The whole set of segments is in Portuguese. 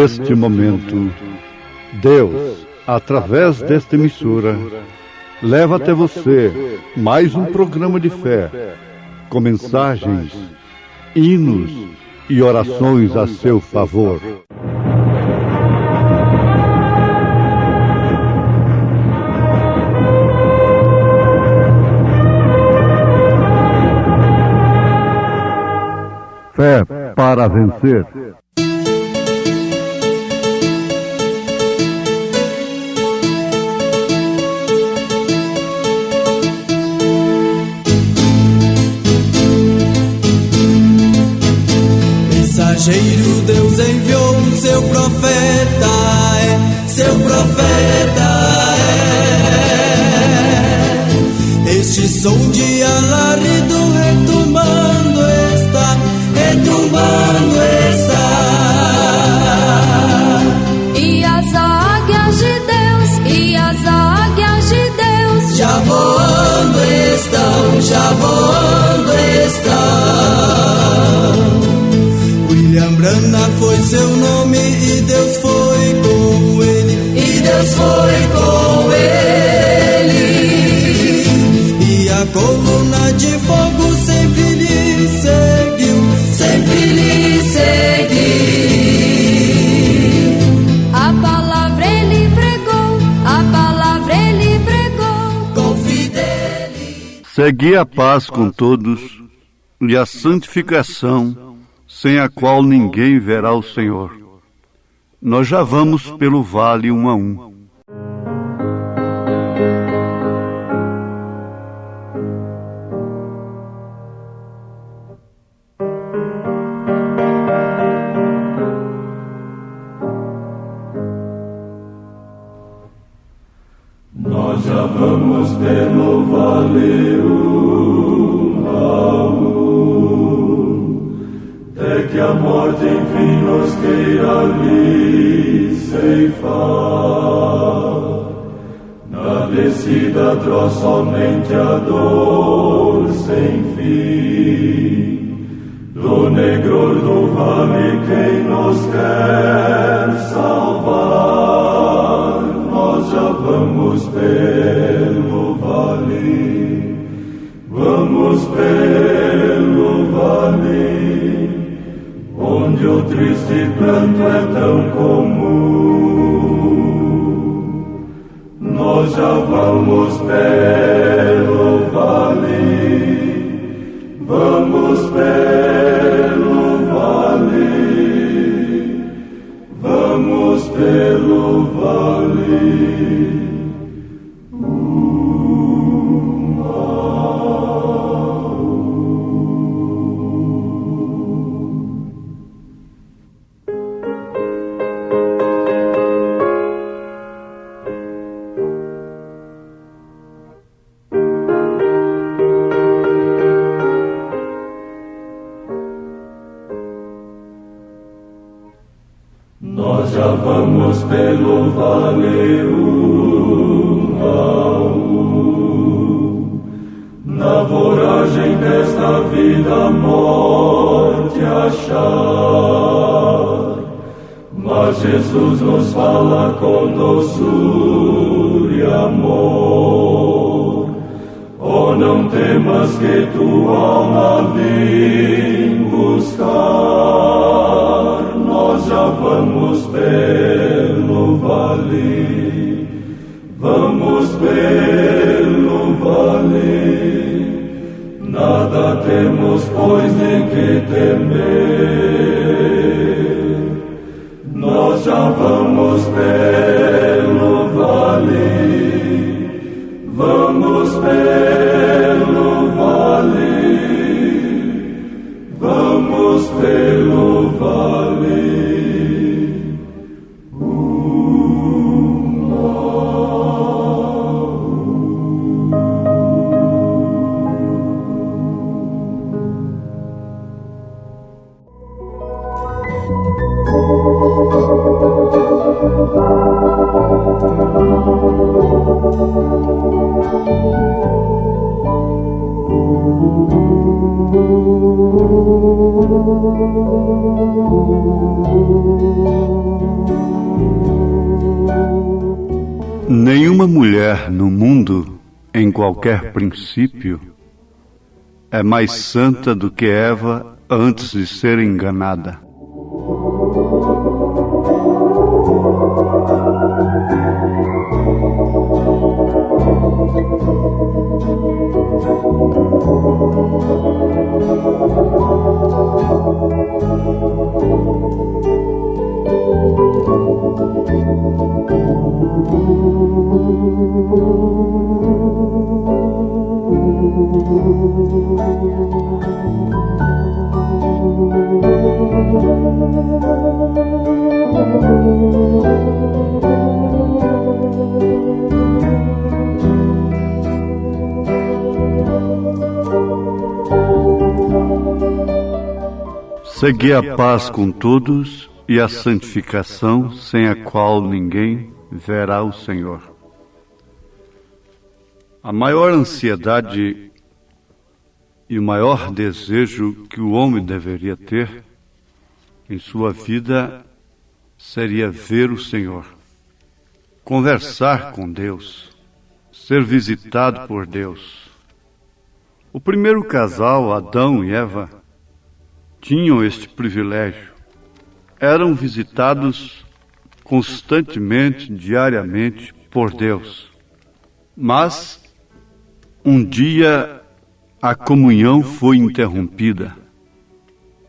neste momento, Deus, através desta emissora, leva até você mais um programa de fé, com mensagens, hinos e orações a seu favor. Fé para vencer. Mensageiro, Deus enviou o seu profeta, seu profeta Este som de alarido retumbando está, E as águias de Deus, já voando estão. William Branham foi seu nome e Deus foi com ele, E a coluna de fogo sempre lhe seguiu, A palavra ele pregou, com fidelidade. Segui a paz com todos e a santificação, sem a qual ninguém verá o Senhor. Nós já vamos pelo vale um a um. Nós já vamos pelo vale um a um, até que a morte enfim nos queira ali ceifar. Na descida atroz somente a dor sem fim, do negror do vale quem nos quer salvar. Nós já vamos pelo vale, onde o triste pranto é tão comum. Nós já vamos pelo vale, vamos pelo vale. Nós já vamos pelo vale um a um, na voragem desta vida a morte achar. Mas Jesus nos fala com doçura e amor. Oh, não temas que tua alma vim buscar. Nós já vamos pelo vale, nada temos, pois, de que temer. Nós já vamos pelo vale, vamos pelo vale. mulher no mundo, em qualquer princípio, é mais santa do que Eva antes de ser enganada. Segui a paz com todos e a santificação, sem a qual ninguém verá o Senhor. A maior ansiedade e o maior desejo que o homem deveria ter em sua vida seria ver o Senhor, conversar com Deus, ser visitado por Deus. O primeiro casal, Adão e Eva, tinham este privilégio. Eram visitados constantemente, diariamente, por Deus. Mas, um dia, a comunhão foi interrompida,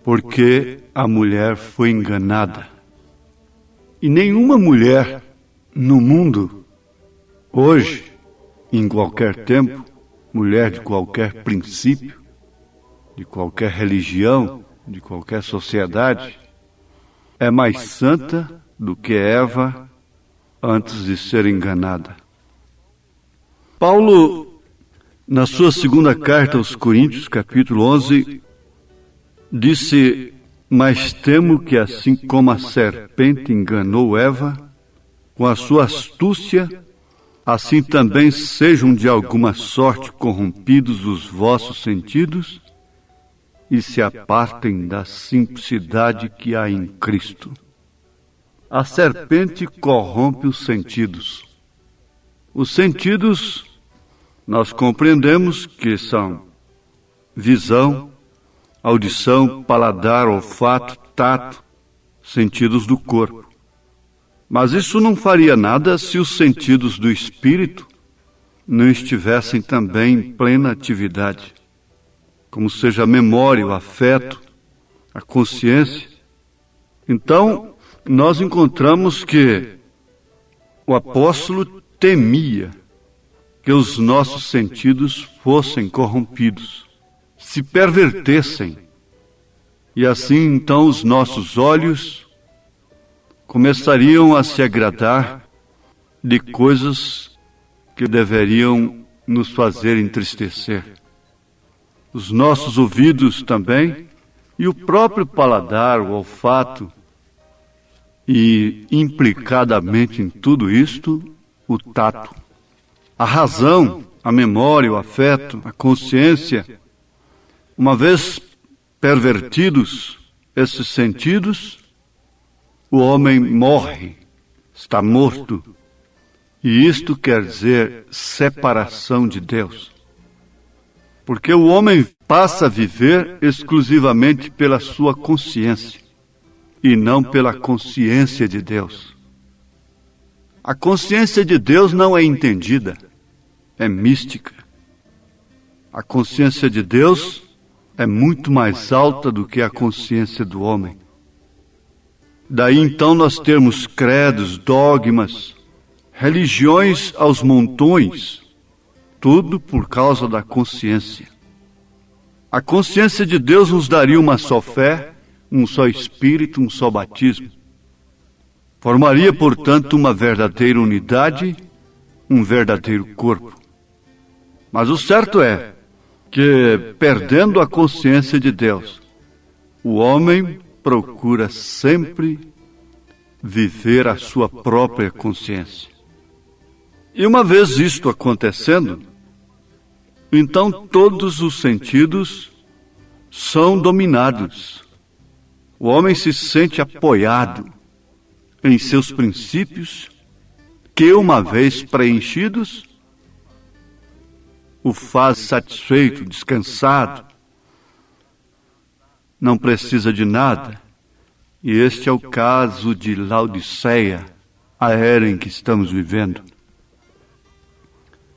porque a mulher foi enganada. E nenhuma mulher no mundo, hoje, em qualquer tempo, mulher de qualquer princípio, de qualquer religião, de qualquer sociedade, é mais santa do que Eva antes de ser enganada. Paulo, na sua segunda carta aos Coríntios, capítulo 11, disse: mas temo que assim como a serpente enganou Eva, com a sua astúcia, assim também sejam de alguma sorte corrompidos os vossos sentidos e se apartem da simplicidade que há em Cristo. A serpente corrompe os sentidos. Os sentidos, nós compreendemos que são visão, audição, paladar, olfato, tato, sentidos do corpo. Mas isso não faria nada se os sentidos do espírito não estivessem também em plena atividade, como seja a memória, o afeto, a consciência. Então, nós encontramos que o apóstolo temia que os nossos sentidos fossem corrompidos, se pervertessem, e assim então os nossos olhos começariam a se agradar de coisas que deveriam nos fazer entristecer. Os nossos ouvidos também, e o próprio paladar, o olfato, e implicadamente em tudo isto, o tato. A razão, a memória, o afeto, a consciência, uma vez pervertidos esses sentidos, o homem morre, está morto. E isto quer dizer separação de Deus. Porque o homem passa a viver exclusivamente pela sua consciência e não pela consciência de Deus. A consciência de Deus não é entendida, é mística. A consciência de Deus é muito mais alta do que a consciência do homem. Daí então nós temos credos, dogmas, religiões aos montões, tudo por causa da consciência. A consciência de Deus nos daria uma só fé, um só Espírito, um só batismo. Formaria, portanto, uma verdadeira unidade, um verdadeiro corpo. Mas o certo é que, perdendo a consciência de Deus, o homem procura sempre viver a sua própria consciência. E uma vez isto acontecendo, então todos os sentidos são dominados. O homem se sente apoiado em seus princípios, que uma vez preenchidos, o faz satisfeito, descansado, não precisa de nada. E este é o caso de Laodiceia, a era em que estamos vivendo.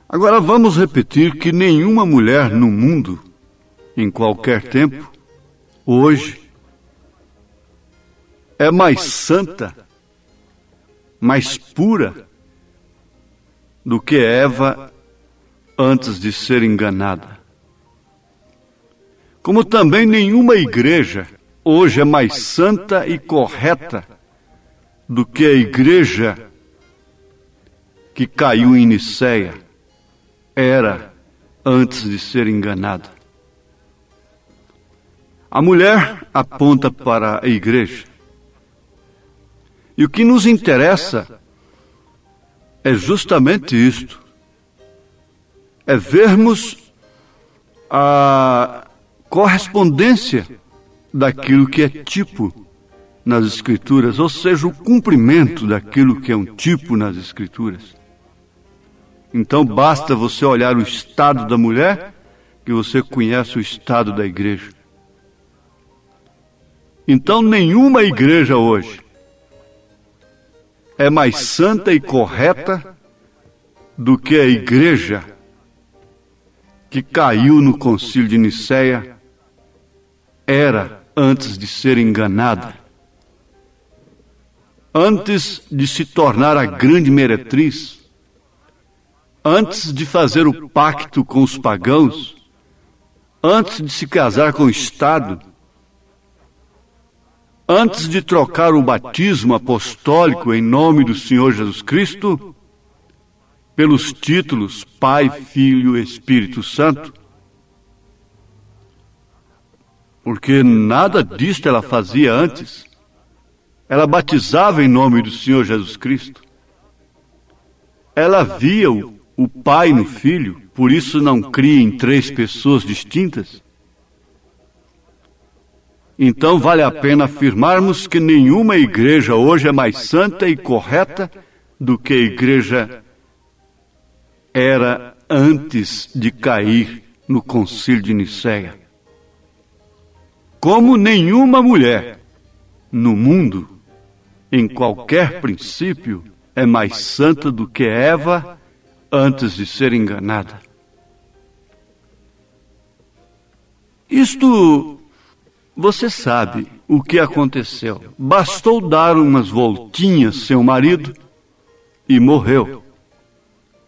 Agora vamos repetir que nenhuma mulher no mundo, em qualquer tempo, hoje, é mais santa, mais pura do que Eva antes de ser enganada. Como também nenhuma igreja hoje é mais santa e correta do que a igreja que caiu em Niceia era antes de ser enganada. A mulher aponta para a igreja. E o que nos interessa é justamente isto. É vermos a correspondência daquilo que é tipo nas Escrituras, ou seja, o cumprimento daquilo que é um tipo nas Escrituras. Então basta você olhar o estado da mulher, que você conhece o estado da igreja. Então nenhuma igreja hoje é mais santa e correta do que a igreja que caiu no concílio de Niceia era antes de ser enganada, antes de se tornar a grande meretriz, antes de fazer o pacto com os pagãos, antes de se casar com o Estado, antes de trocar o batismo apostólico em nome do Senhor Jesus Cristo pelos títulos Pai, Filho e Espírito Santo, porque nada disto ela fazia antes. Ela batizava em nome do Senhor Jesus Cristo. Ela via o Pai no Filho, por isso não cria em três pessoas distintas. Então vale a pena afirmarmos que nenhuma igreja hoje é mais santa e correta do que a igreja era antes de cair no concílio de Niceia. Como nenhuma mulher no mundo, em qualquer princípio, é mais santa do que Eva antes de ser enganada. Isto, você sabe o que aconteceu. Bastou dar umas voltinhas seu marido e morreu.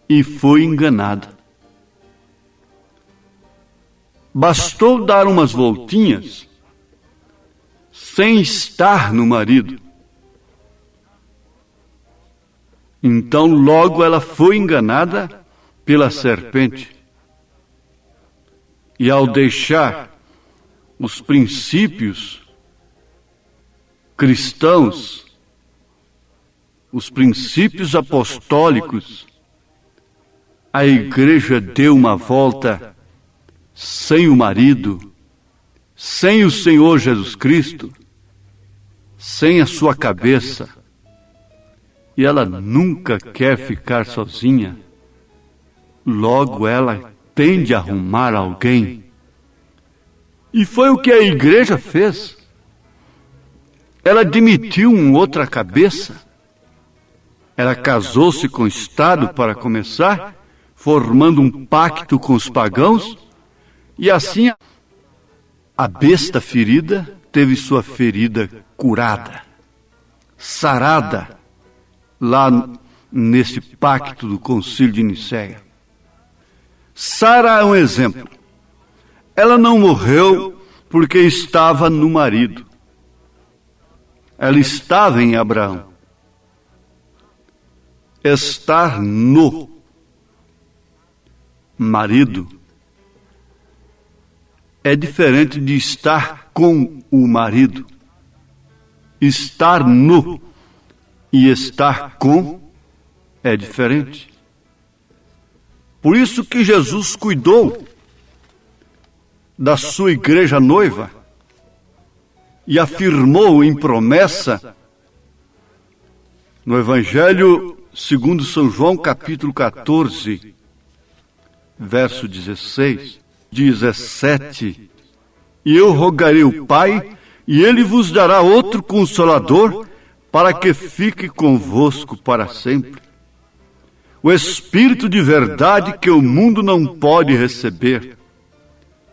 E foi enganada. Bastou dar umas voltinhas sem estar no marido. Então logo ela foi enganada pela serpente. E ao deixar os princípios cristãos, os princípios apostólicos, a igreja deu uma volta sem o marido, sem o Senhor Jesus Cristo, sem a sua cabeça. E ela nunca quer ficar sozinha. Logo ela tem de arrumar alguém. E foi o que a igreja fez. Ela admitiu uma outra cabeça. Ela casou-se com o Estado para começar, formando um pacto com os pagãos, e assim a besta ferida teve sua ferida curada, sarada, lá nesse pacto do concílio de Niceia. Sara é um exemplo. Ela não morreu porque estava no marido. Ela estava em Abraão. Estar no marido é diferente de estar com o marido. Estar no e estar com é diferente. Por isso que Jesus cuidou da sua igreja noiva e afirmou em promessa no Evangelho segundo São João, capítulo 14, verso 16, 17, e eu rogarei ao Pai, e ele vos dará outro Consolador, para que fique convosco para sempre. O Espírito de verdade que o mundo não pode receber,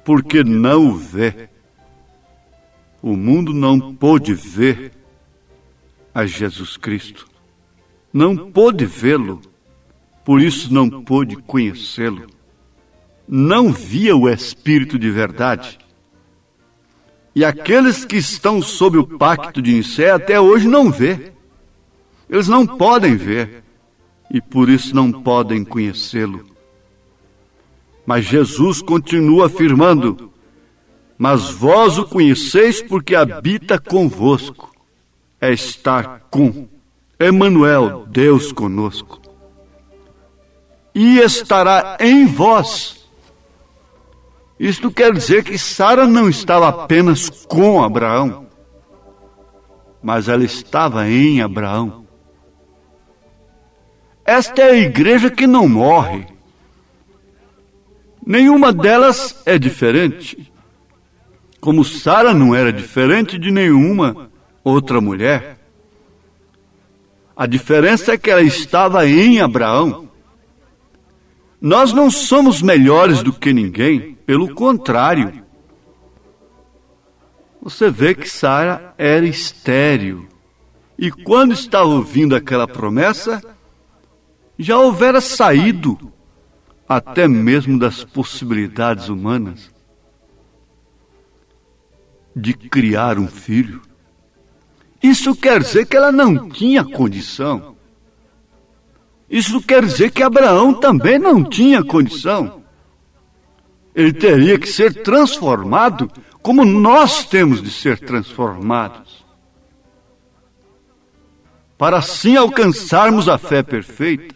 porque não o vê. O mundo não pôde ver a Jesus Cristo. Não pôde vê-lo, por isso não pôde conhecê-lo. Não via o Espírito de verdade. E aqueles que estão sob o pacto de Nicéia até hoje não vê. Eles não podem ver, e por isso não podem conhecê-lo. Mas Jesus continua afirmando: mas vós o conheceis porque habita convosco. É estar com Emanuel, Deus conosco. E estará em vós. Isto quer dizer que Sara não estava apenas com Abraão, mas ela estava em Abraão. Esta é a igreja que não morre. Nenhuma delas é diferente. Como Sara não era diferente de nenhuma outra mulher. A diferença é que ela estava em Abraão. Nós não somos melhores do que ninguém, pelo contrário. Você vê que Sara era estéril. E quando estava ouvindo aquela promessa, já houvera saído até mesmo das possibilidades humanas de criar um filho. Isso quer dizer que ela não tinha condição. Isso quer dizer que Abraão também não tinha condição. Ele teria que ser transformado como nós temos de ser transformados, para assim alcançarmos a fé perfeita,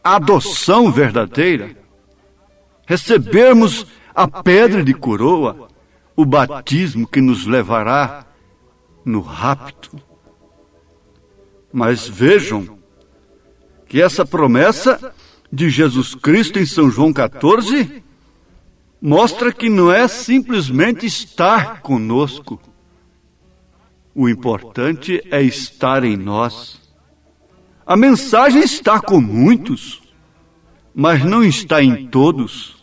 a adoção verdadeira, recebermos a pedra de coroa, o batismo que nos levará no rapto. Mas vejam que essa promessa de Jesus Cristo em São João 14 mostra que não é simplesmente estar conosco. O importante é estar em nós. A mensagem está com muitos, mas não está em todos.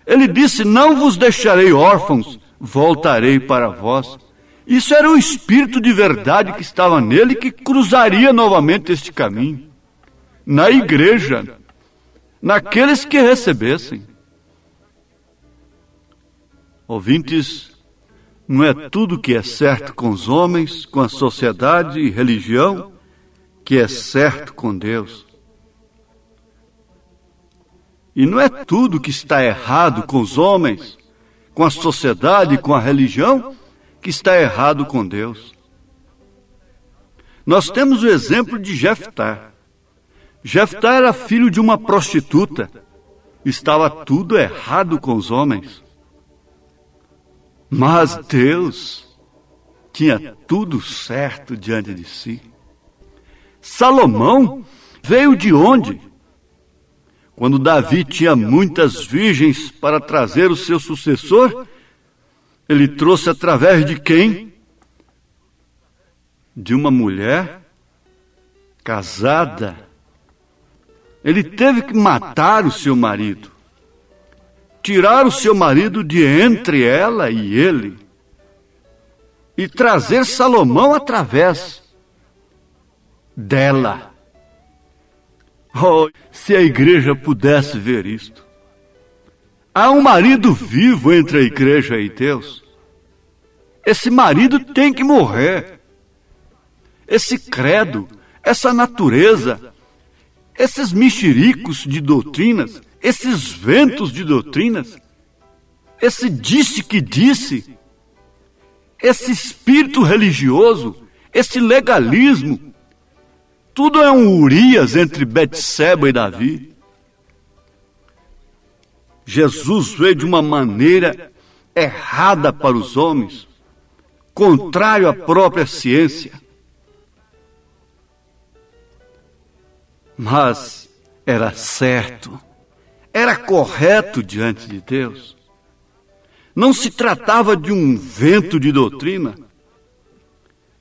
Ele disse: não vos deixarei órfãos, voltarei para vós. Isso era o Espírito de verdade que estava nele, que cruzaria novamente este caminho, na igreja, naqueles que recebessem. Ouvintes, não é tudo que é certo com os homens, com a sociedade e religião, que é certo com Deus. E não é tudo que está errado com os homens, com a sociedade e com a religião, que está errado com Deus. Nós temos o exemplo de Jeftá. Jeftá era filho de uma prostituta. Estava tudo errado com os homens. Mas Deus tinha tudo certo diante de si. Salomão veio de onde? Quando Davi tinha muitas virgens para trazer o seu sucessor, ele trouxe através de quem? De uma mulher casada. Ele teve que matar o seu marido, tirar o seu marido de entre ela e ele, e trazer Salomão através dela. Oh, se a igreja pudesse ver isto. Há um marido vivo entre a igreja e Deus. Esse marido tem que morrer. Esse credo, essa natureza, esses mexericos de doutrinas, esses ventos de doutrinas, esse disse que disse, esse espírito religioso, esse legalismo, tudo é um Urias entre Betseba e Davi. Jesus veio de uma maneira errada para os homens, contrário à própria ciência. Mas era certo, era correto diante de Deus. Não se tratava de um vento de doutrina.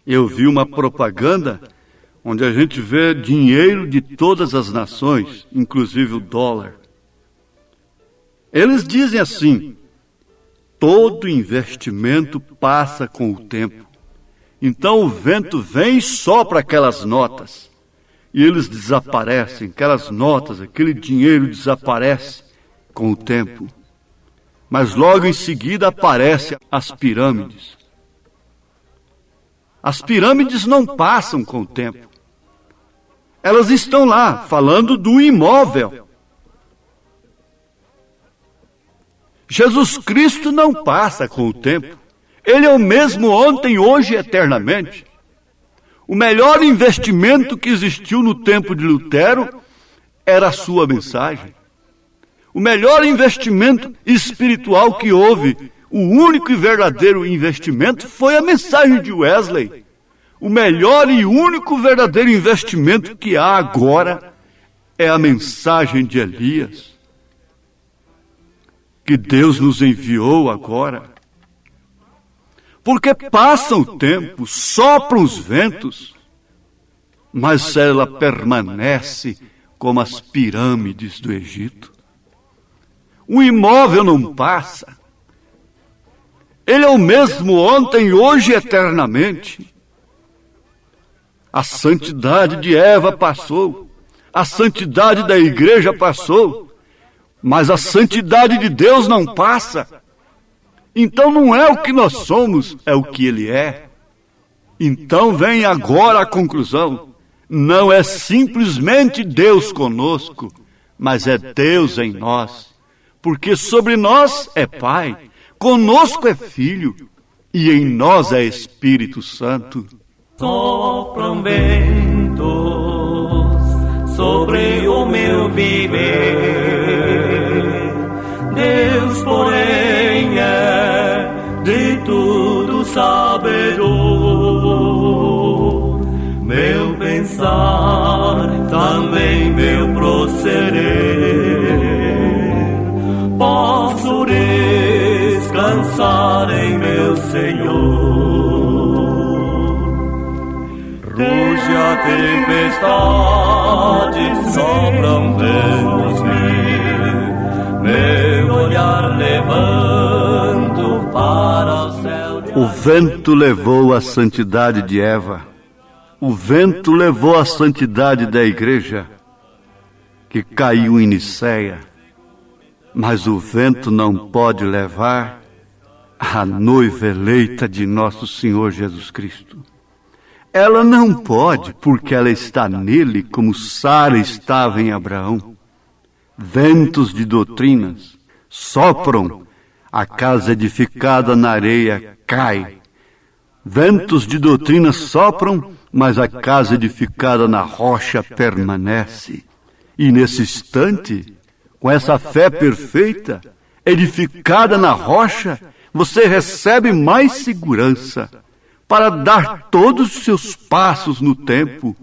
Eu vi uma propaganda onde a gente vê dinheiro de todas as nações, inclusive o dólar. Eles dizem assim: todo investimento passa com o tempo. Então o vento vem e sopra aquelas notas. E eles desaparecem, aquelas notas, aquele dinheiro desaparece com o tempo. Mas logo em seguida aparecem as pirâmides. As pirâmides não passam com o tempo. Elas estão lá, falando do imóvel. Jesus Cristo não passa com o tempo. Ele é o mesmo ontem, hoje e eternamente. O melhor investimento que existiu no tempo de Lutero era a sua mensagem. O melhor investimento espiritual que houve, o único e verdadeiro investimento, foi a mensagem de Wesley. O melhor e único verdadeiro investimento que há agora é a mensagem de Elias, que Deus nos enviou agora. Porque passa o tempo, sopram os ventos, mas ela permanece como as pirâmides do Egito. O imóvel não passa. Ele é o mesmo ontem, hoje e eternamente. A santidade de Eva passou, a santidade da igreja passou, mas a santidade de Deus não passa. Então não é o que nós somos, é o que Ele é. Então vem agora a conclusão. Não é simplesmente Deus conosco, mas é Deus em nós. Porque sobre nós é Pai, conosco é Filho, e em nós é Espírito Santo. Sopram ventos sobre o meu viver. Deus, porém, é de tudo sabedor. Meu pensar, também meu proceder. Posso descansar em meu Senhor. Ruge a tempestade, sopram ventos meu olhar levanto para o céu. O vento levou a santidade de Eva. O vento levou a santidade da igreja, que caiu em Niceia. Mas o vento não pode levar a noiva eleita de nosso Senhor Jesus Cristo. Ela não pode, porque ela está nele, como Sara estava em Abraão. Ventos de doutrinas sopram, a casa edificada na areia cai. Ventos de doutrinas sopram, mas a casa edificada na rocha permanece. E nesse instante, com essa fé perfeita, edificada na rocha, você recebe mais segurança para dar todos os seus passos no tempo.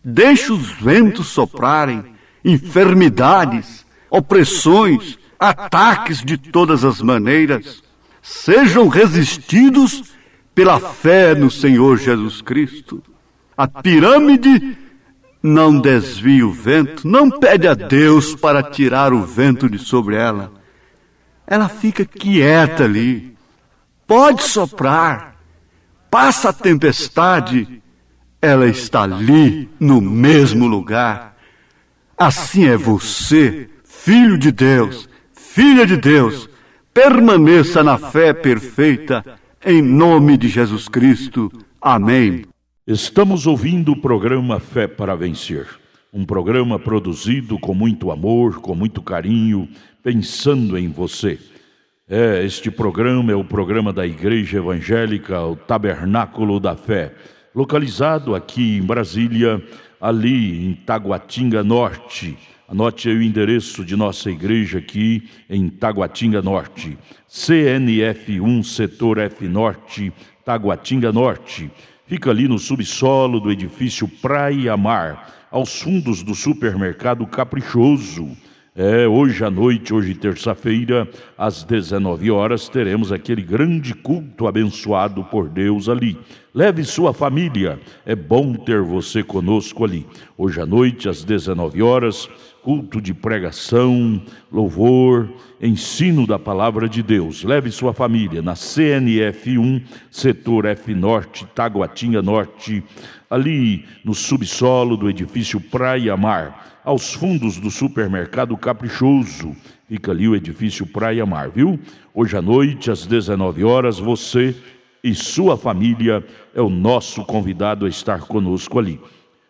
Deixe os ventos soprarem, enfermidades, opressões, ataques de todas as maneiras, sejam resistidos pela fé no Senhor Jesus Cristo. A pirâmide não desvia o vento, não pede a Deus para tirar o vento de sobre ela. Ela fica quieta ali, pode soprar, passa a tempestade, ela está ali no mesmo lugar. Assim é você, filho de Deus, filha de Deus, permaneça na fé perfeita, em nome de Jesus Cristo. Amém. Estamos ouvindo o programa Fé para Vencer, um programa produzido com muito amor, com muito carinho, pensando em você. Este programa é o programa da Igreja Evangélica, o Tabernáculo da Fé, localizado aqui em Brasília, ali em Taguatinga Norte. Anote aí o endereço de nossa igreja aqui em Taguatinga Norte. CNF1, Setor F Norte, Taguatinga Norte. Fica ali no subsolo do edifício Praia Mar, aos fundos do supermercado Caprichoso. Hoje à noite, hoje terça-feira, às 19 horas, teremos aquele grande culto abençoado por Deus ali. Leve sua família, é bom ter você conosco ali. Hoje à noite, às 19 horas, culto de pregação, louvor, ensino da palavra de Deus. Leve sua família na CNF 1, setor F Norte, Taguatinga Norte, ali no subsolo do edifício Praia Mar, aos fundos do supermercado Caprichoso. Fica ali o edifício Praia Mar, viu? Hoje à noite, às 19 horas, você e sua família é o nosso convidado a estar conosco ali.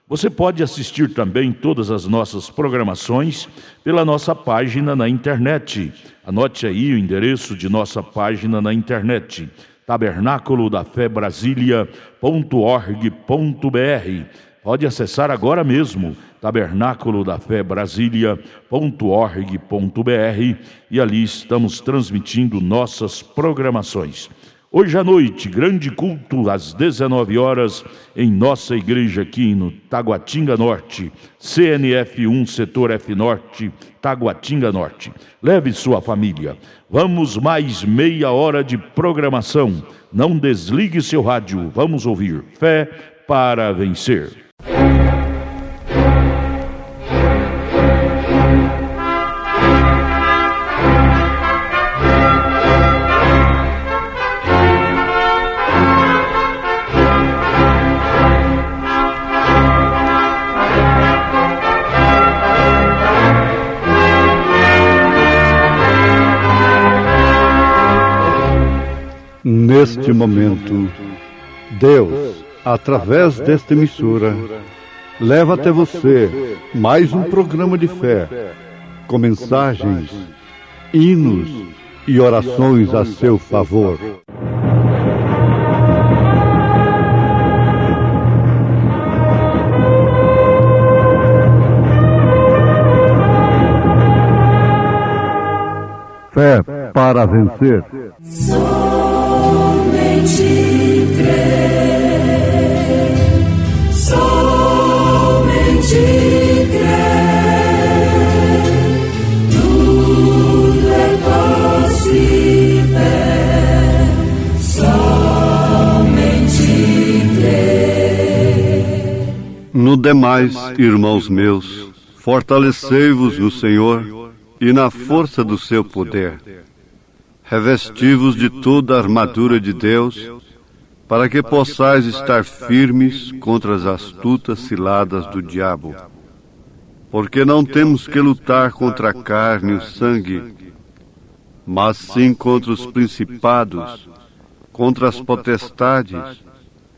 Você pode assistir também todas as nossas programações pela nossa página na internet. Anote aí o endereço de nossa página na internet: tabernaculodafebrasilia.org.br. Pode acessar agora mesmo, tabernaculodafebrasilia.org.br, e ali estamos transmitindo nossas programações. Hoje à noite, grande culto às 19 horas em nossa igreja aqui no Taguatinga Norte, CNF 1, setor F Norte, Taguatinga Norte. Leve sua família. Vamos mais meia hora de programação. Não desligue seu rádio. Vamos ouvir Fé para Vencer. Neste momento, Deus, através desta emissora, leva até você mais um programa de fé, com mensagens, hinos e orações a seu favor. Fé para vencer. Somente crer, somente crer, tudo é possível, somente crer. No demais, irmãos meus, fortalecei-vos no Senhor e na força do seu poder. Revesti-vos de toda a armadura de Deus, para que possais estar firmes contra as astutas ciladas do diabo. Porque não temos que lutar contra a carne e o sangue, mas sim contra os principados, contra as potestades,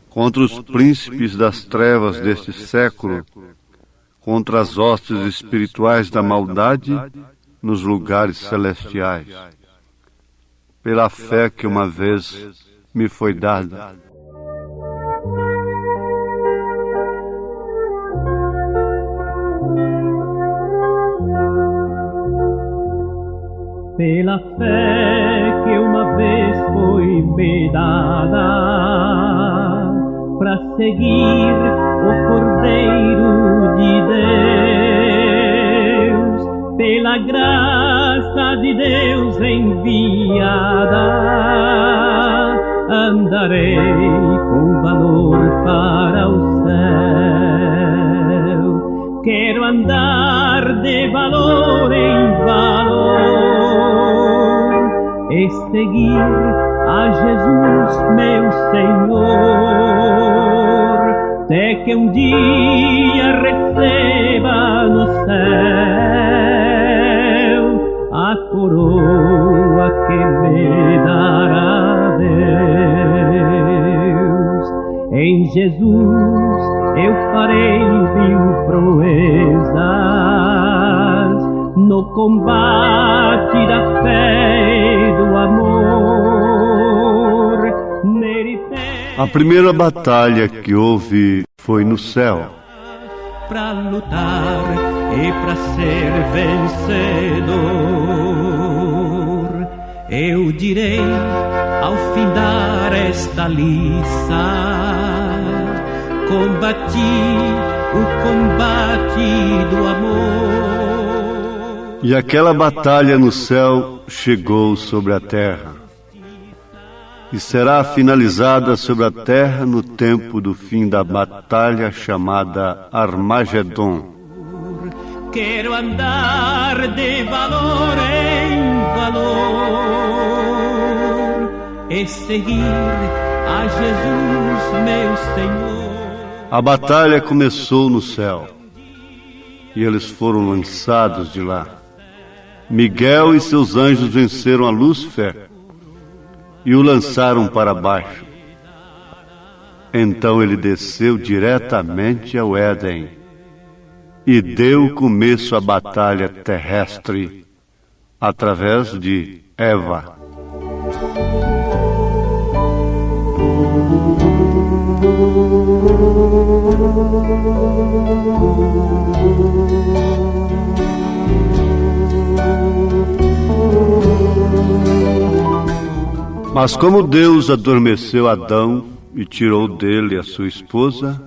contra os príncipes das trevas deste século, contra as hostes espirituais da maldade nos lugares celestiais. Pela fé que uma vez me foi dada. Pela fé que uma vez foi me dada, para seguir o Cordeiro de Deus, pela graça de Deus enviada, andarei com valor para o céu. Quero andar de valor em valor e seguir a Jesus, meu Senhor, até que um dia receba no céu a coroa que me dará Deus. Em Jesus eu farei mil proezas no combate da fé e do amor. Nele A primeira batalha que houve foi no céu. Pra lutar e pra ser vencedor, eu direi ao findar esta liça: combati o combate do amor. E aquela batalha no céu chegou sobre a terra, e será finalizada sobre a terra no tempo do fim da batalha chamada Armagedon. Quero andar de valor em valor e seguir a Jesus, meu Senhor. A batalha começou no céu, e eles foram lançados de lá. Miguel e seus anjos venceram a Lúcifer e o lançaram para baixo. Então ele desceu diretamente ao Éden e deu começo à batalha terrestre através de Eva. Mas como Deus adormeceu Adão e tirou dele a sua esposa,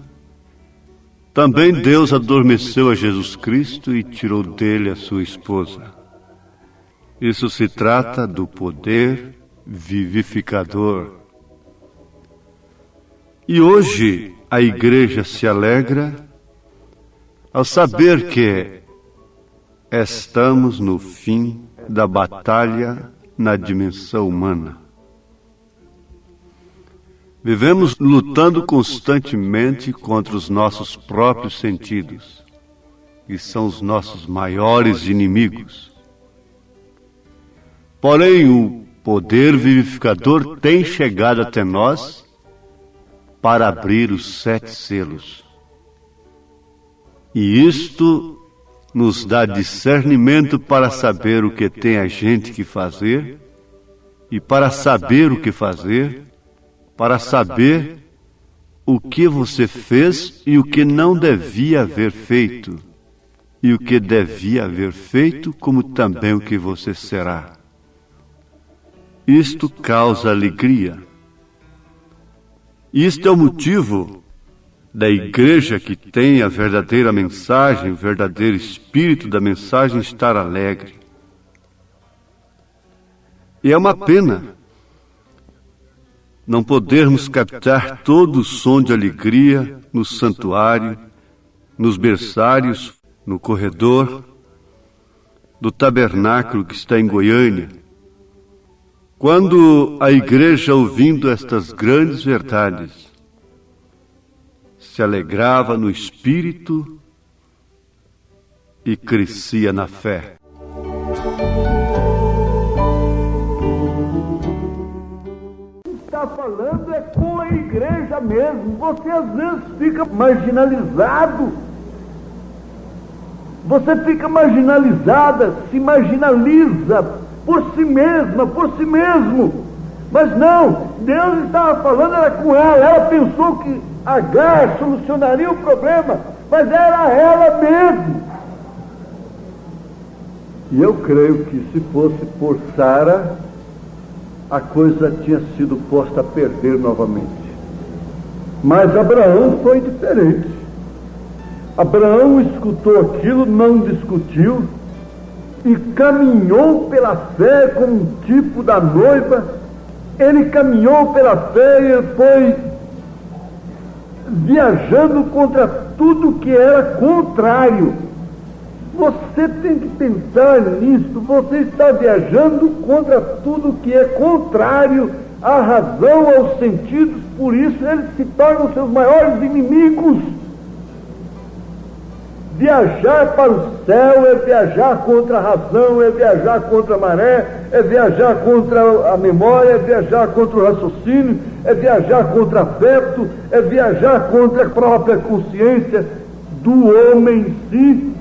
também Deus adormeceu a Jesus Cristo e tirou dele a sua esposa. Isso se trata do poder vivificador. E hoje a igreja se alegra ao saber que estamos no fim da batalha na dimensão humana. Vivemos lutando constantemente contra os nossos próprios sentidos, que são os nossos maiores inimigos. Porém, o poder vivificador tem chegado até nós para abrir os 7 selos. E isto nos dá discernimento para saber o que tem a gente que fazer, e para saber o que fazer, para saber o que você fez e o que não devia haver feito, e o que devia haver feito, como também o que você será. Isto causa alegria. Isto é o motivo da igreja que tem a verdadeira mensagem, o verdadeiro espírito da mensagem estar alegre. E é uma pena não podermos captar todo o som de alegria no santuário, nos berçários, no corredor do tabernáculo que está em Goiânia. Quando a igreja, ouvindo estas grandes verdades, se alegrava no espírito e crescia na fé. Está falando é com a igreja mesmo. Você às vezes fica marginalizado. Você fica marginalizada, se marginaliza por si mesma, por si mesmo. Mas não, Deus estava falando, era com ela. Ela pensou que Agar solucionaria o problema, mas era ela mesmo. E eu creio que se fosse por Sara, a coisa tinha sido posta a perder novamente. Mas Abraão foi diferente. Abraão escutou aquilo, não discutiu, e caminhou pela fé como um tipo da noiva. Ele caminhou pela fé e foi viajando contra tudo que era contrário. Você tem que pensar nisso. Você está viajando contra tudo que é contrário à razão, aos sentidos. Por isso eles se tornam seus maiores inimigos. Viajar para o céu é viajar contra a razão, é viajar contra a maré, é viajar contra a memória, é viajar contra o raciocínio, é viajar contra afeto, é viajar contra a própria consciência do homem em si,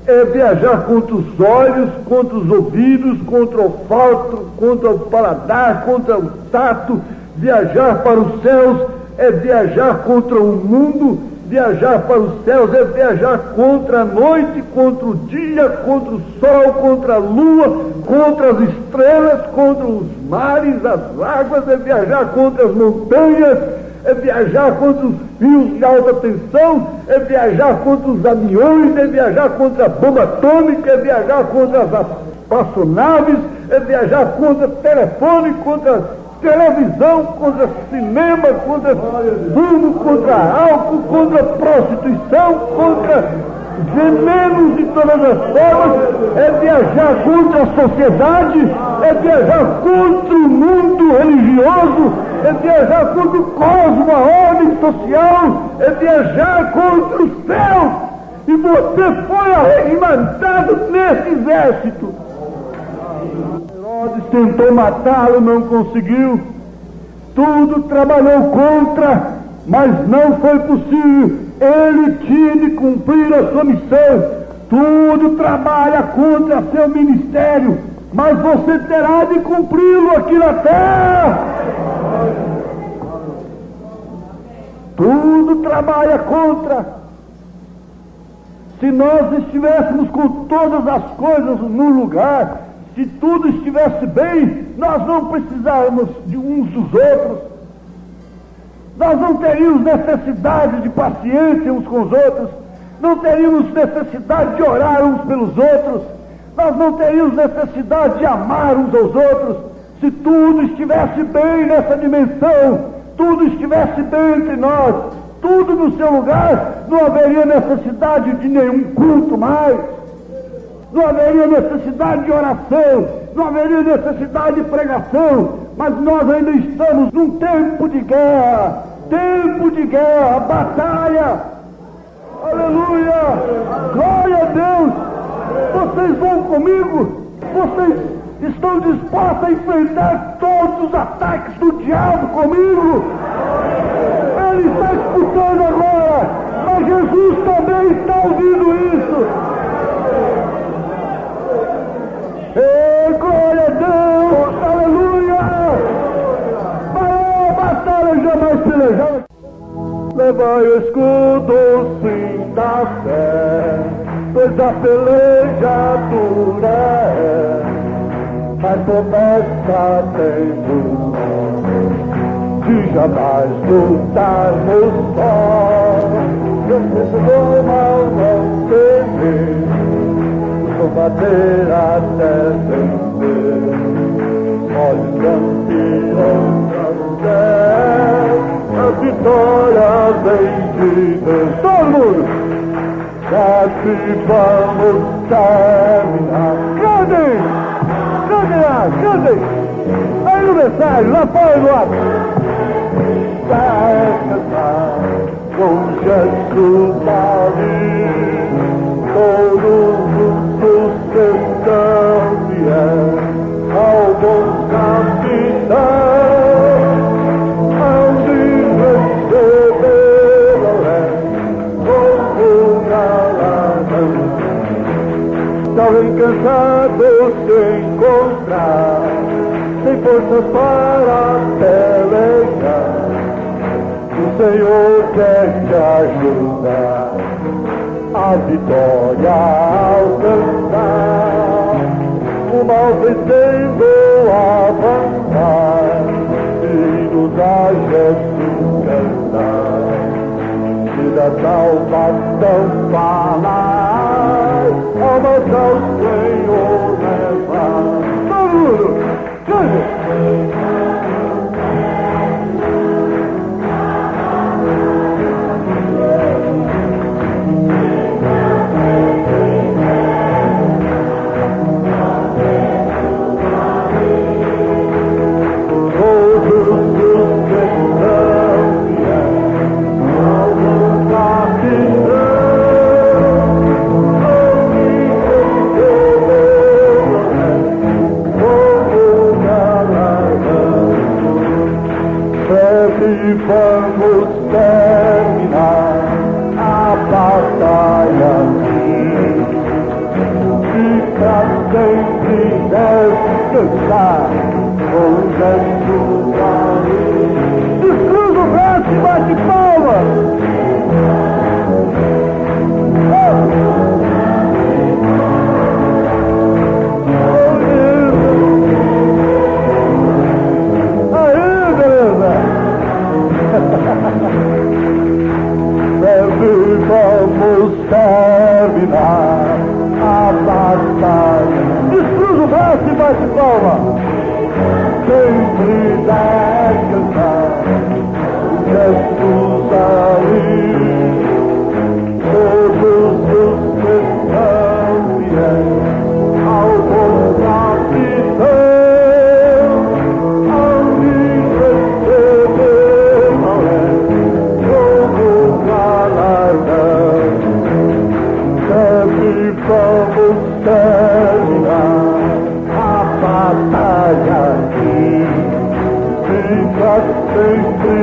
é viajar contra os olhos, contra os ouvidos, contra o olfato, contra o paladar, contra o tato. Viajar para os céus é viajar contra o mundo. Viajar para os céus é viajar contra a noite, contra o dia, contra o sol, contra a lua, contra as estrelas, contra os mares, as águas, é viajar contra as montanhas, é viajar contra os fios de alta tensão, é viajar contra os aviões, é viajar contra a bomba atômica, é viajar contra as espaçonaves, é viajar contra telefone, contra televisão, contra cinema, contra fumo, contra álcool, contra prostituição, contra venenos de todas as formas, é viajar contra a sociedade, é viajar contra o mundo religioso, é viajar contra o cosmos, a ordem social, é viajar contra o céu. E você foi arregimentado nesse exército. Herodes tentou matá-lo, não conseguiu. Tudo trabalhou contra, mas não foi possível. Ele tinha de cumprir a sua missão. Tudo trabalha contra seu ministério, mas você terá de cumpri-lo aqui na terra. Tudo trabalha contra. Se nós estivéssemos com todas as coisas no lugar, se tudo estivesse bem, nós não precisávamos de uns dos outros. Nós não teríamos necessidade de paciência uns com os outros, não teríamos necessidade de orar uns pelos outros, nós não teríamos necessidade de amar uns aos outros, se tudo estivesse bem nessa dimensão, tudo estivesse bem entre nós, tudo no seu lugar, não haveria necessidade de nenhum culto mais, não haveria necessidade de oração, não haveria necessidade de pregação, mas nós ainda estamos num tempo de guerra, batalha, aleluia, glória a Deus. Vocês vão comigo? Vocês estão dispostos a enfrentar todos os ataques do diabo comigo? Ele está escutando agora, mas Jesus também está ouvindo isso. Ei, glória a Deus, aleluia! Maior batalha jamais pelejada. Levai o escudo, sim, da fé, pois a peleja dura é, mas começa tempo de jamais lutarmos só. Eu mal não temer, combater até vencer. Olhos campeões do céu, a vitória vem de Deus. Todo mundo! Assim vamos terminar. Cantem! Aí no mensagem, lá fora do ar. Vai cantar com Jesus ali, todo mundo sertão fiel ao bom capitão, onde receber como galardão. Talvez cansado se encontrar, sem forças para pelejar, o Senhor quer te ajudar a vitória a alcançar. O mal vencendo avançar e nos a Jesus cantar, e da salvação falar, almas ao Senhor levar. Todo mundo, cante! Vamos terminar a batalha e pra sempre descansar com Jesus ali. Descruza o braço e bate palma. Aí, beleza. bate palma. Sempre deve cantar Jesus ali. Todos os que estão fiéis ao bom capitão, ao me receber não é como galardão. Sempre vamos terminar a batalha aqui. Fica sempre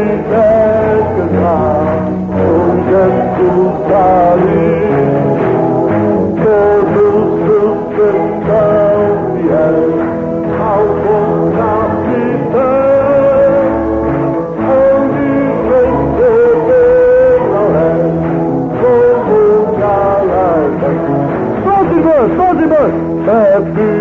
descansar com Jesus ali. Todos os que estão fiéis ao bom capitão, onde receber não é como galardão. Todos irmãos, bebe.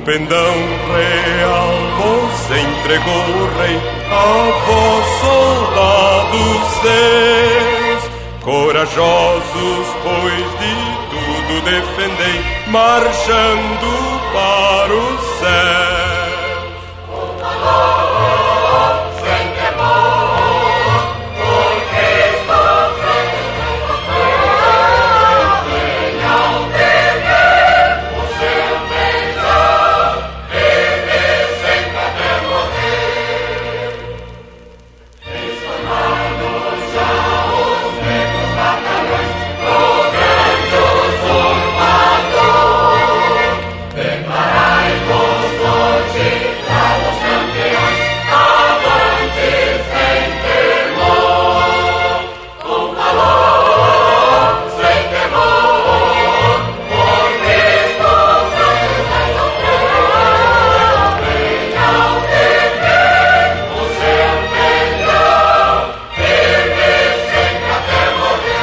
Pendão real vos entregou o rei, a vós soldados seus, corajosos pois de tudo defendei, marchando para os céus. Com valor, sem temor, por Cristo venham perder o seu pendão, firme sempre até morrer. Transformar-nos já os negros batalhões, rogando usurpador. Declarai-vos hoje para os campeões, avante sem temor. Com valor, sem temor, por Cristo venham perder o seu pendão, firme sempre até morrer.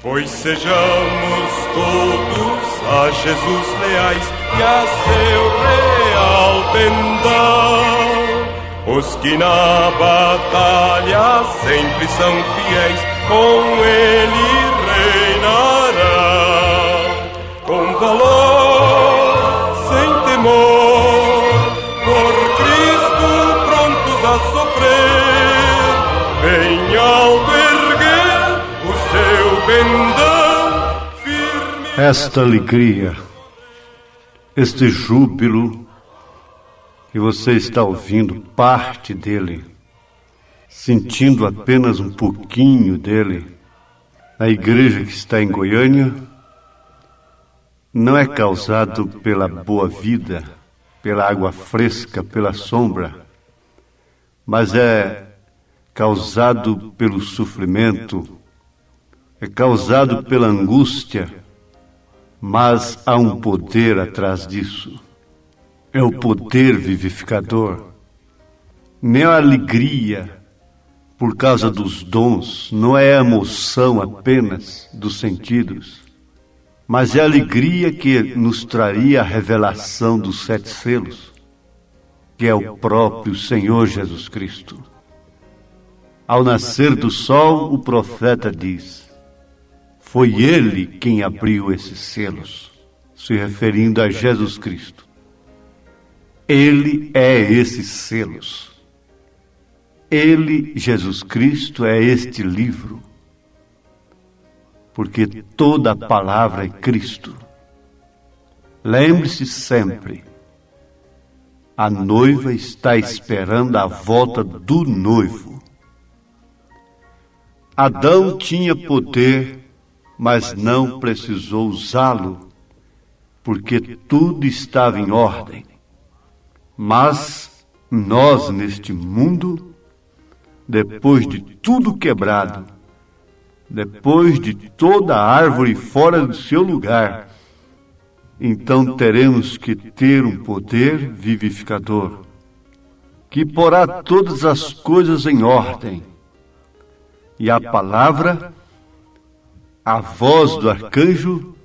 Pois sejamos todos a Jesus leais e a seu real pendão. Os que na batalha sempre são fiéis, com ele reinarão. Com valor, sem temor, por Cristo prontos a sofrer, venham erguer o seu pendão firme. Esta alegria, este júbilo que você está ouvindo parte dele, sentindo apenas um pouquinho dele, a igreja que está em Goiânia, não é causado pela boa vida, pela água fresca, pela sombra, mas é causado pelo sofrimento, é causado pela angústia, mas há um poder atrás disso. É o poder vivificador. Nem a alegria por causa dos dons, não é a emoção apenas dos sentidos, mas é a alegria que nos traria a revelação dos 7 selos. que é o próprio Senhor Jesus Cristo. Ao nascer do sol, o profeta diz: foi ele quem abriu esses selos, se referindo a Jesus Cristo. Ele é esses selos. Ele, Jesus Cristo, é este livro. Porque toda a palavra é Cristo. Lembre-se sempre, a noiva está esperando a volta do noivo. Adão tinha poder, mas não precisou usá-lo, porque tudo estava em ordem. Mas nós, neste mundo, depois de tudo quebrado, depois de toda a árvore fora do seu lugar, então teremos que ter um poder vivificador, que porá todas as coisas em ordem. E a palavra, a voz do arcanjo,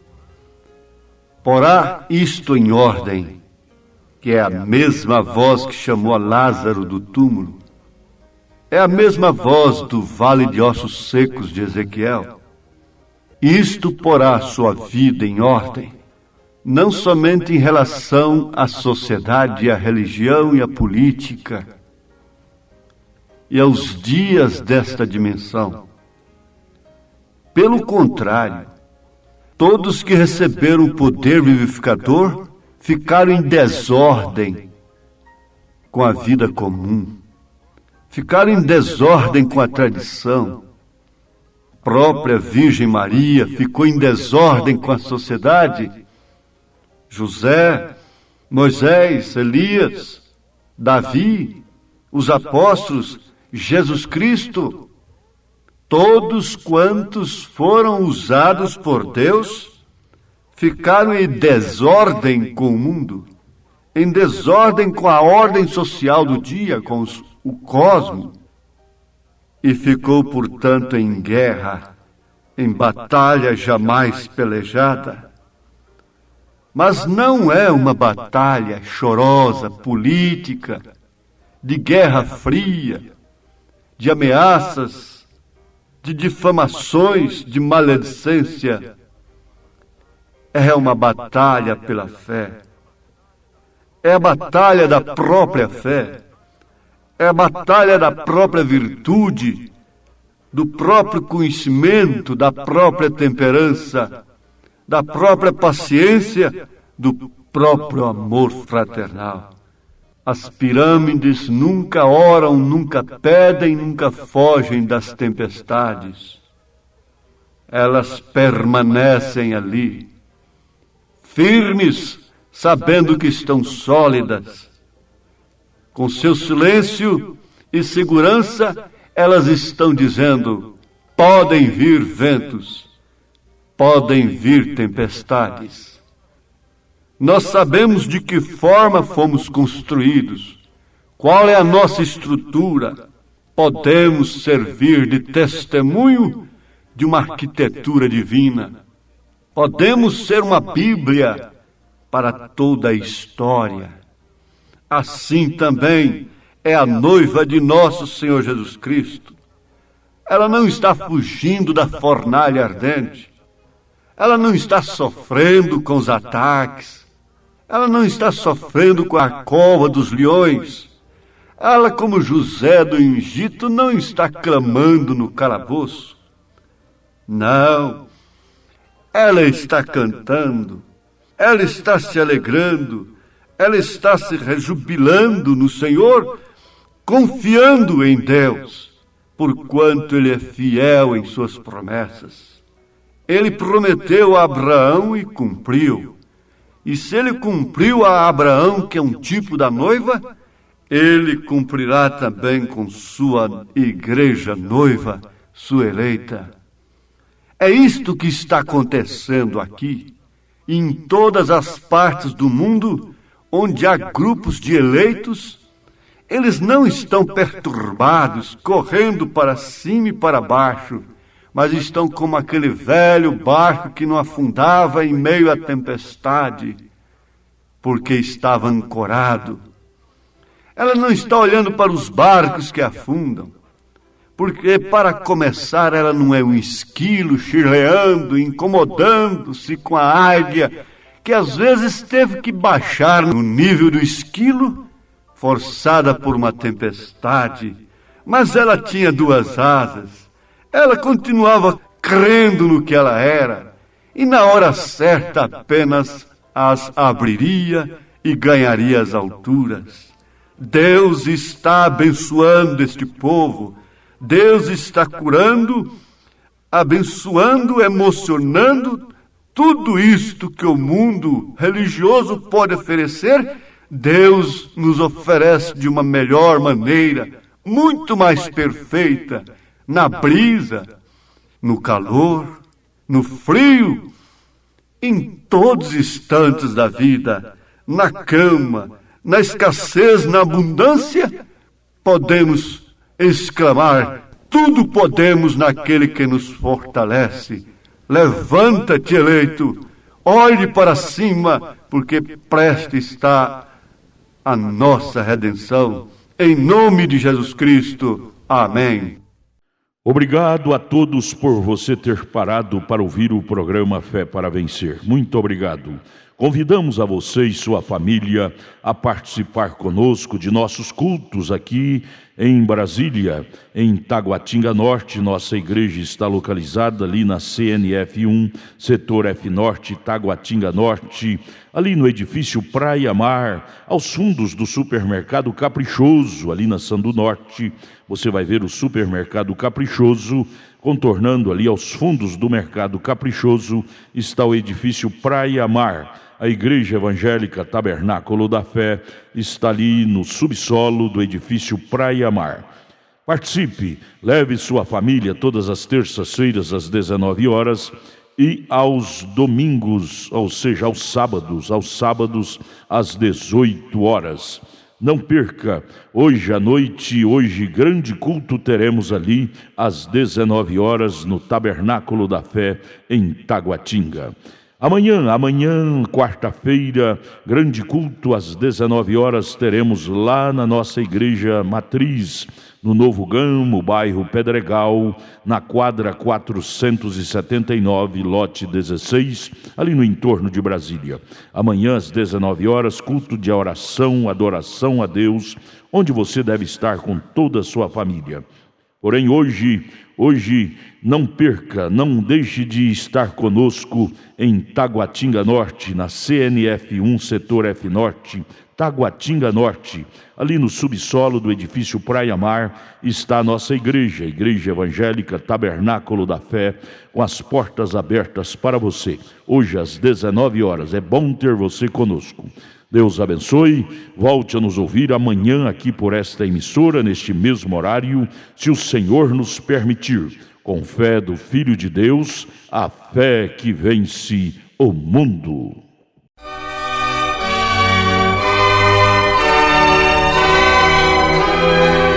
porá isto em ordem, que é a mesma voz que chamou a Lázaro do túmulo. É a mesma voz do vale de ossos secos de Ezequiel. Isto porá a sua vida em ordem, não somente em relação à sociedade, à religião e à política, e aos dias desta dimensão. Pelo contrário, todos que receberam o poder vivificador ficaram em desordem com a vida comum. Ficaram em desordem com a tradição. A própria Virgem Maria ficou em desordem com a sociedade. José, Moisés, Elias, Davi, os apóstolos, Jesus Cristo, todos quantos foram usados por Deus, ficaram em desordem com o mundo, em desordem com a ordem social do dia, com o cosmo, e ficou, portanto, em guerra, em batalha jamais pelejada. Mas não é uma batalha chorosa, política, de guerra fria, de ameaças, de difamações, de maledicência. É uma batalha pela fé. É a batalha da própria fé. É a batalha da própria virtude, do próprio conhecimento, da própria temperança, da própria paciência, do próprio amor fraternal. As pirâmides nunca oram, nunca pedem, nunca fogem das tempestades. Elas permanecem ali, firmes, sabendo que estão sólidas. Com seu silêncio e segurança, elas estão dizendo: podem vir ventos, podem vir tempestades. Nós sabemos de que forma fomos construídos, qual é a nossa estrutura. Podemos servir de testemunho de uma arquitetura divina. Podemos ser uma Bíblia para toda a história. Assim também é a noiva de nosso Senhor Jesus Cristo. Ela não está fugindo da fornalha ardente. Ela não está sofrendo com os ataques. Ela não está sofrendo com a cova dos leões. Ela, como José do Egito, não está clamando no calabouço. Não. Ela está cantando. Ela está se alegrando. Ela está se rejubilando no Senhor, confiando em Deus, porquanto Ele é fiel em suas promessas. Ele prometeu a Abraão e cumpriu. E se Ele cumpriu a Abraão, que é um tipo da noiva, Ele cumprirá também com sua igreja noiva, sua eleita. É isto que está acontecendo aqui, em todas as partes do mundo, onde há grupos de eleitos. Eles não estão perturbados, correndo para cima e para baixo, mas estão como aquele velho barco que não afundava em meio à tempestade, porque estava ancorado. Ela não está olhando para os barcos que afundam. Porque, para começar, ela não é um esquilo chirleando, incomodando-se com a águia, que às vezes teve que baixar no nível do esquilo, forçada por uma tempestade. Mas ela tinha 2 asas. Ela continuava crendo no que ela era, e na hora certa apenas as abriria e ganharia as alturas. Deus está abençoando este povo. Deus está curando, abençoando, emocionando. Tudo isto que o mundo religioso pode oferecer, Deus nos oferece de uma melhor maneira, muito mais perfeita, na brisa, no calor, no frio, em todos os instantes da vida, na cama, na escassez, na abundância, podemos exclamar: tudo podemos naquele que nos fortalece. Levanta-te, eleito, olhe para cima, porque presta está a nossa redenção. Em nome de Jesus Cristo. Amém. Obrigado a todos por você ter parado para ouvir o programa Fé para Vencer. Muito obrigado. Convidamos a você e sua família a participar conosco de nossos cultos aqui em Brasília, em Taguatinga Norte. Nossa igreja está localizada ali na CNF 1, setor F Norte, Taguatinga Norte, ali no edifício Praia Mar, aos fundos do supermercado Caprichoso, ali na Sandu Norte. Você vai ver o supermercado Caprichoso. Contornando ali aos fundos do mercado Caprichoso está o edifício Praia Mar. A Igreja Evangélica Tabernáculo da Fé está ali no subsolo do edifício Praia Mar. Participe, leve sua família todas as terças-feiras às 19 horas e aos domingos, ou seja, aos sábados às 18 horas. Não perca, hoje à noite, hoje grande culto teremos ali às 19 horas no Tabernáculo da Fé em Taguatinga. Amanhã, quarta-feira, grande culto às 19 horas teremos lá na nossa igreja matriz, no Novo Gamo, bairro Pedregal, na quadra 479, lote 16, ali no entorno de Brasília. Amanhã às 19 horas, culto de oração, adoração a Deus, onde você deve estar com toda a sua família. Porém, hoje, não perca, não deixe de estar conosco em Taguatinga Norte, na CNF 1, setor F Norte, Taguatinga Norte. Ali no subsolo do edifício Praia Mar está a nossa igreja, a Igreja Evangélica Tabernáculo da Fé, com as portas abertas para você. Hoje às 19 horas, é bom ter você conosco. Deus abençoe, volte a nos ouvir amanhã aqui por esta emissora, neste mesmo horário, se o Senhor nos permitir, com fé do Filho de Deus, a fé que vence o mundo. Cruel.